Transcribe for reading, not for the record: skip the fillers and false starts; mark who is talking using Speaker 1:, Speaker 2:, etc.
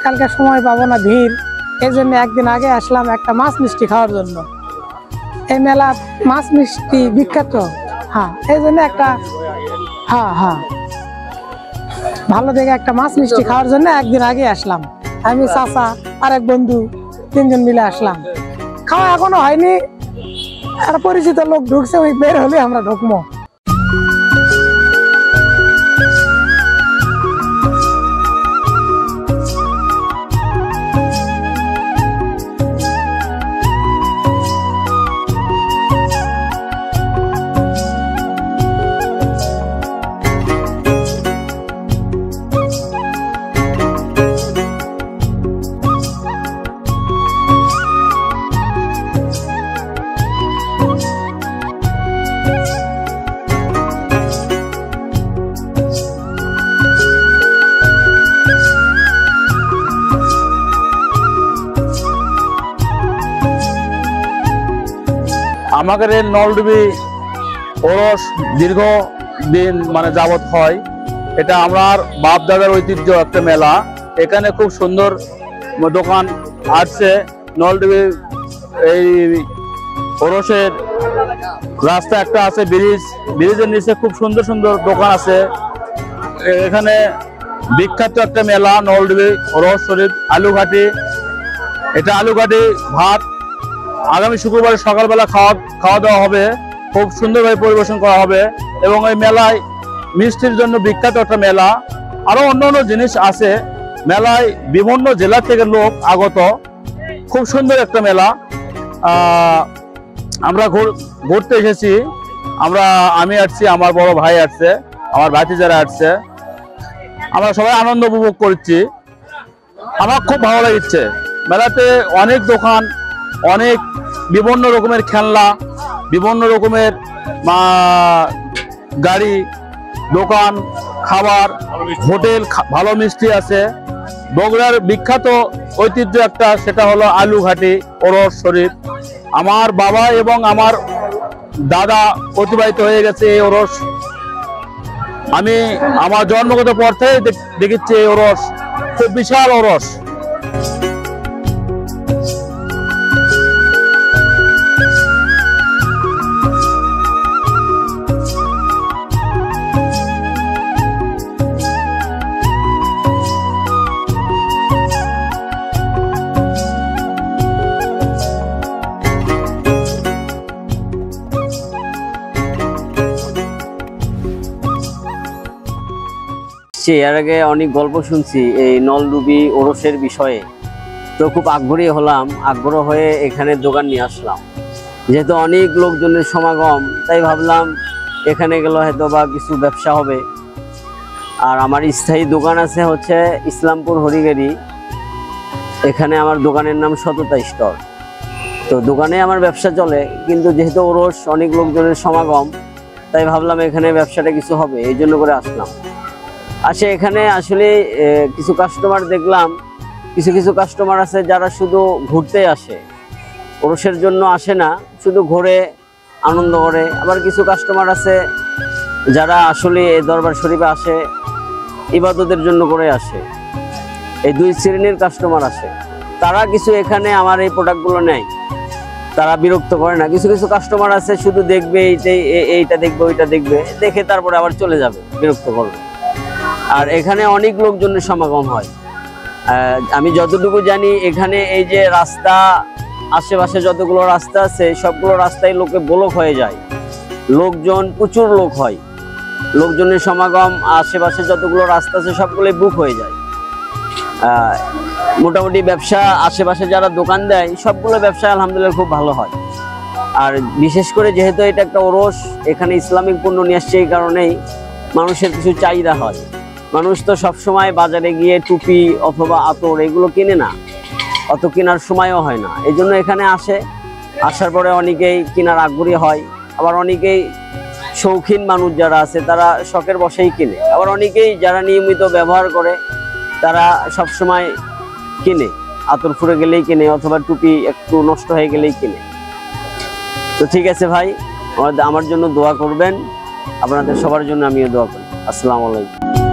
Speaker 1: কালকে সময় পাবো না, ভিড়, এই জন্য একদিন আগে আসলাম একটা মাছ মিষ্টি খাওয়ার জন্য। এই মেলা মাছ মিষ্টি বিখ্যাত। হ্যাঁ, এই জন্য একটা ভালো দেখে একটা মাছ মিষ্টি খাওয়ার জন্য একদিন আগে আসলাম। আমি, চাচা আর এক বন্ধু, 3 জন মিলে আসলাম। খাওয়া এখনো হয়নি, আর পরিচিত লোক ঢুকছে, ওই বের হলে আমরা ঢুকবো।
Speaker 2: আমাদের এই নলডুবি ওরস দীর্ঘ দিন মানে যাবত হয়। এটা আমার বাপ দাদার ঐতিহ্য একটা মেলা। এখানে খুব সুন্দর দোকান আসছে। নলডুবি এই ওরসের রাস্তা একটা আছে, ব্রিজের নিচে খুব সুন্দর সুন্দর দোকান আছে। এখানে বিখ্যাত একটা মেলা নলডুবি ওরস শরীফ আলুঘাটি। এটা আলুঘাটি ভাত আগামী শুক্রবার সকালবেলা খাওয়া দাওয়া হবে, খুব সুন্দরভাবে পরিবেশন করা হবে। এবং এই মেলায় মিষ্টির জন্য বিখ্যাত একটা মেলা। আরো অন্যান্য জিনিস আছে। মেলায় বিভিন্ন জেলা থেকে লোক আগত, খুব সুন্দর একটা মেলা। আমরা ঘুরতে এসেছি। আমি আসছি, আমার বড় ভাই আসছে, আমার ভাতিজারা আসছে। আমরা সবাই আনন্দ উপভোগ করছি। আমার খুব ভালো লাগছে। মেলাতে অনেক দোকান, অনেক বিভিন্ন রকমের খেলনা, বিভিন্ন রকমের গাড়ি, দোকান, খাবার, হোটেল, ভালো মিষ্টি আছে। বগুড়ার বিখ্যাত ঐতিহ্য একটা, সেটা হলো আলুঘাটি ওরস শরীফ। আমার বাবা এবং আমার দাদা অতিবাহিত হয়ে গেছে এই ওরস। আমি আমার জন্মগত পর থেকে দেখেছি এই ওরস, খুব বিশাল ওরস।
Speaker 3: এর আগে অনেক গল্প শুনছি এই নলডুবি ওরসের বিষয়ে, তো খুব আগ্রহ হয়ে এখানে দোকান নিয়ে আসলাম। যেহেতু অনেক লোকজনের সমাগম, তাই ভাবলাম এখানে গেলে হয়তো বা কিছু ব্যবসা হবে। আর আমার স্থায়ী দোকান আছে হচ্ছে ইসলামপুর হরিগেরি। এখানে আমার দোকানের নাম সততা স্টোর। তো দোকানে আমার ব্যবসা চলে, কিন্তু যেহেতু ওরস অনেক লোকজনের সমাগম, তাই ভাবলাম এখানে ব্যবসাটা কিছু হবে, এই জন্য করে আসলাম। এখানে আসলে কিছু কাস্টমার দেখলাম, কিছু কাস্টমার আছে যারা শুধু ঘুরতে আসে, ওরসের জন্য আসে না, শুধু ঘুরে আনন্দ করে। আবার কিছু কাস্টমার আছে যারা আসলে এই দরবার শরীফে আসে ইবাদতের জন্য করে আসে। এই 2 শ্রেণীর কাস্টমার আসে। তারা কিছু এখানে আমার এই প্রোডাক্টগুলো নেয়, তারা বিরক্ত করে না। কিছু কাস্টমার আছে শুধু দেখবে, এইটা দেখবে, ওইটা দেখবে, দেখে তারপরে আবার চলে যাবে, বিরক্ত করবে। আর এখানে অনেক লোকজনের সমাগম হয়। আমি যতটুকু জানি এখানে এই যে রাস্তা, আশেপাশে যতগুলো রাস্তা আছে সবগুলো রাস্তায় লোকে ব্লক হয়ে যায়, লোকজন প্রচুর লোক হয়, লোকজনের সমাগম, আশেপাশে যতগুলো রাস্তা আছে সবগুলোই বুক হয়ে যায়। মোটামুটি ব্যবসা, আশেপাশে যারা দোকান দেয় সবগুলো ব্যবসা আলহামদুলিল্লাহ খুব ভালো হয়। আর বিশেষ করে যেহেতু এটা একটা ওরস, এখানে ইসলামিক পণ্য নিয়ে আসছে, এই কারণেই মানুষের কিছু চাহিদা হয়। মানুষ তো সবসময় বাজারে গিয়ে টুপি অথবা আতর এগুলো কিনে না, অত কেনার সময়ও হয় না। এই জন্য এখানে আসে, আসার পরে অনেকেই কেনার আগ্রহী হয়। আবার অনেকেই শৌখিন মানুষ যারা আছে তারা শখের বশেই কিনে। আবার অনেকেই যারা নিয়মিত ব্যবহার করে তারা সব সময় কিনে, আতর ফুরে গেলেই কিনে অথবা টুপি একটু নষ্ট হয়ে গেলেই কিনে। তো ঠিক আছে ভাই, আমার জন্য দোয়া করবেন, আপনাদের সবার জন্য আমিও দোয়া করি। আসসালামু আলাইকুম।